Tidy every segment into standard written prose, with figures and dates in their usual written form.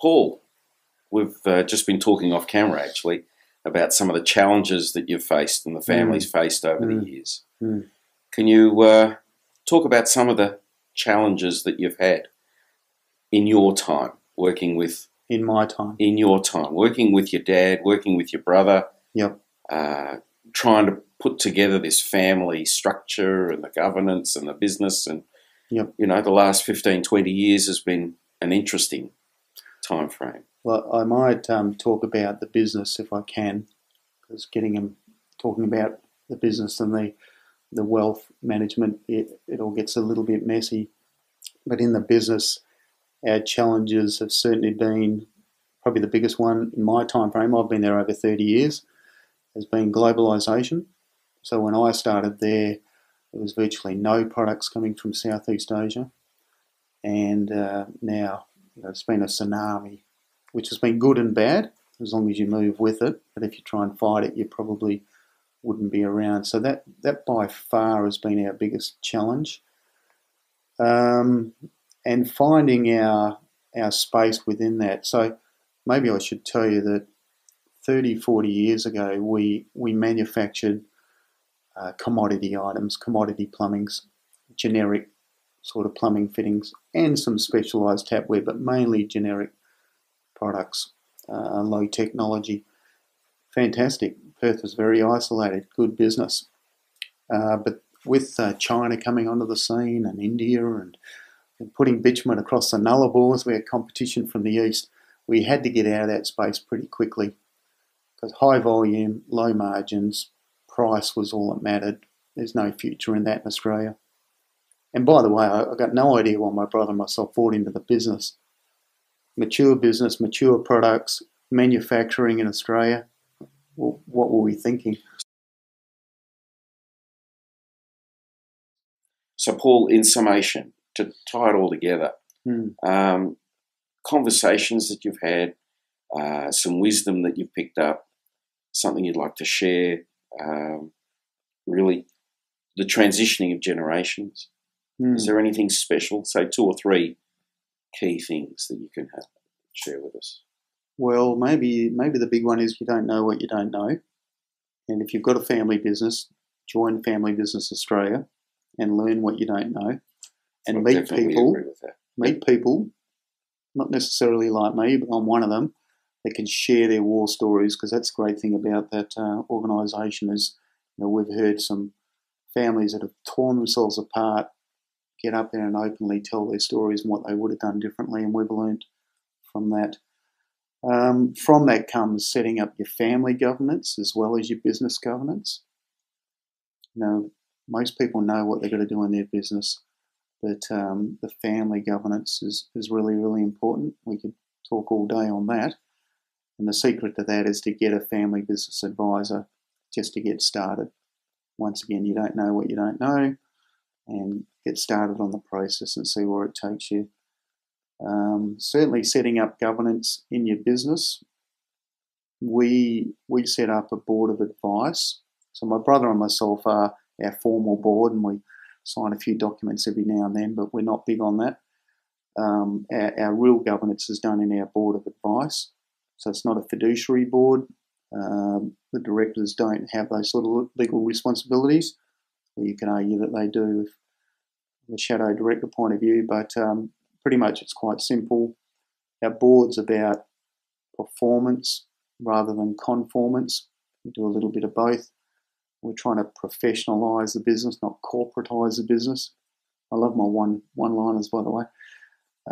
Paul, we've just been talking off camera actually about some of the challenges that you've faced and the family's faced over the years. Can you talk about some of the challenges that you've had in your time working with? In my time. In your time, working with your dad, working with your brother. Yep. Trying to put together this family structure and the governance and the business. And, Yep. you know, the last 15, 20 years has been an interesting time frame. Well, I might talk about the business if I can, because talking about the business and the wealth management, it all gets a little bit messy. But in the business, our challenges have certainly been, probably the biggest one in my time frame, I've been there over 30 years, has been globalisation. So when I started there was virtually no products coming from Southeast Asia. And now it's been a tsunami, which has been good and bad, as long as you move with it. But if you try and fight it, you probably wouldn't be around. So that by far has been our biggest challenge. And finding our space within that. So maybe I should tell you that 30, 40 years ago, we manufactured commodity items, commodity plumbings, generic sort of plumbing fittings, and some specialised tapware, but mainly generic products, low technology. Fantastic. Perth was very isolated, good business. But with China coming onto the scene and India and putting bitumen across the Nullarbors, we had competition from the east. We had to get out of that space pretty quickly because high volume, low margins, price was all that mattered. There's no future in that in Australia. And by the way, I got no idea why my brother and myself bought into the business. Mature business, mature products, manufacturing in Australia. Well, what were we thinking? So, Paul, in summation, to tie it all together, conversations that you've had, some wisdom that you've picked up, something you'd like to share, really the transitioning of generations. Is there anything special? Say 2 or 3 key things that you can share with us. Well, maybe the big one is you don't know what you don't know. And if you've got a family business, join Family Business Australia and learn what you don't know. And meet people, not necessarily like me, but I'm one of them, that can share their war stories, because that's the great thing about that organisation is, we've heard some families that have torn themselves apart get up there and openly tell their stories and what they would have done differently, and we've learned from that. From that comes setting up your family governance as well as your business governance. Most people know what they've got to do in their business, but the family governance is really, really important. We could talk all day on that. And the secret to that is to get a family business advisor just to get started. Once again, you don't know what you don't know, and get started on the process and see where it takes you. Certainly setting up governance in your business. We set up a board of advice. So my brother and myself are our formal board, and we sign a few documents every now and then, but we're not big on that. Our real governance is done in our board of advice. So it's not a fiduciary board. The directors don't have those sort of legal responsibilities. Well, you can argue that they do from a shadow director point of view, but pretty much it's quite simple. Our board's about performance rather than conformance. We do a little bit of both. We're trying to professionalise the business, not corporatise the business. I love my one-liners, by the way.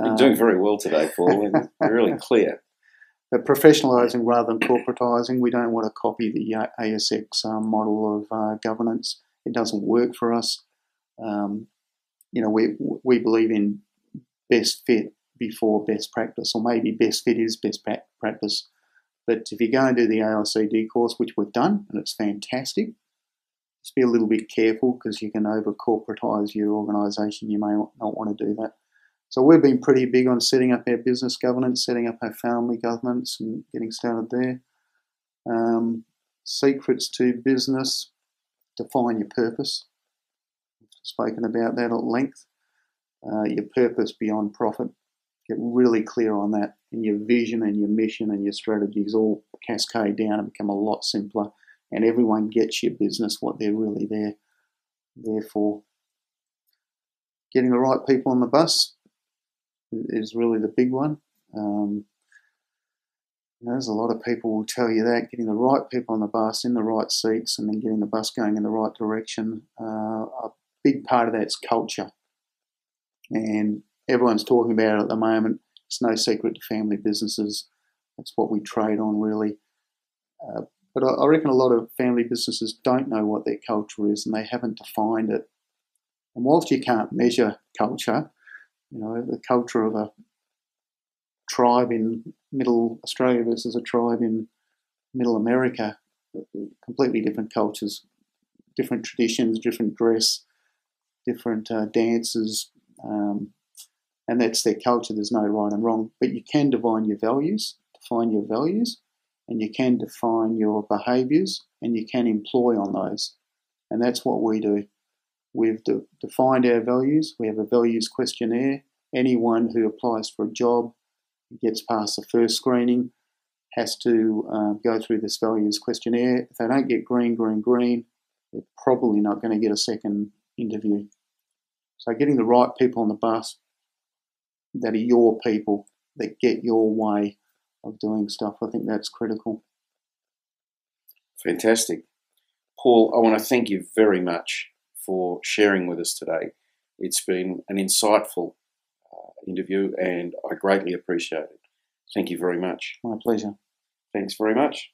You're doing very well today, Paul, and you're really clear. But professionalising rather than corporatising, we don't want to copy the ASX model of governance. It doesn't work for us. We believe in best fit before best practice, or maybe best fit is best practice. But if you go and do the AICD course, which we've done, and it's fantastic, just be a little bit careful because you can over-corporatise your organisation. You may not want to do that. So we've been pretty big on setting up our business governance, setting up our family governance and getting started there. Secrets to business, define your purpose. We've spoken about that at length. Your purpose beyond profit. Get really clear on that, and your vision and your mission and your strategies all cascade down and become a lot simpler, and everyone gets your business, what they're really there for. Getting the right people on the bus is really the big one. There's a lot of people will tell you that, getting the right people on the bus in the right seats and then getting the bus going in the right direction. A big part of that's culture. And everyone's talking about it at the moment. It's no secret to family businesses. That's what we trade on, really. But I reckon a lot of family businesses don't know what their culture is, and they haven't defined it. And whilst you can't measure culture, the culture of a tribe in Middle Australia versus a tribe in Middle America, completely different cultures, different traditions, different dress, different dances, and that's their culture. There's no right and wrong, but you can define your values, and you can define your behaviours, and you can employ on those, and that's what we do. We've defined our values. We have a values questionnaire. Anyone who applies for a job, gets past the first screening, has to go through this values questionnaire. If they don't get green, they're probably not going to get a second interview. So getting the right people on the bus that are your people, that get your way of doing stuff, I think that's critical. Fantastic. Paul, I want to thank you very much for sharing with us today. It's been an insightful interview, and I greatly appreciate it. Thank you very much. My pleasure. Thanks very much.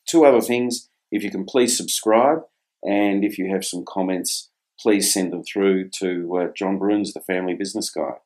Two other things. If you can please subscribe, and if you have some comments, please send them through to John Broons, the Family Business Guy.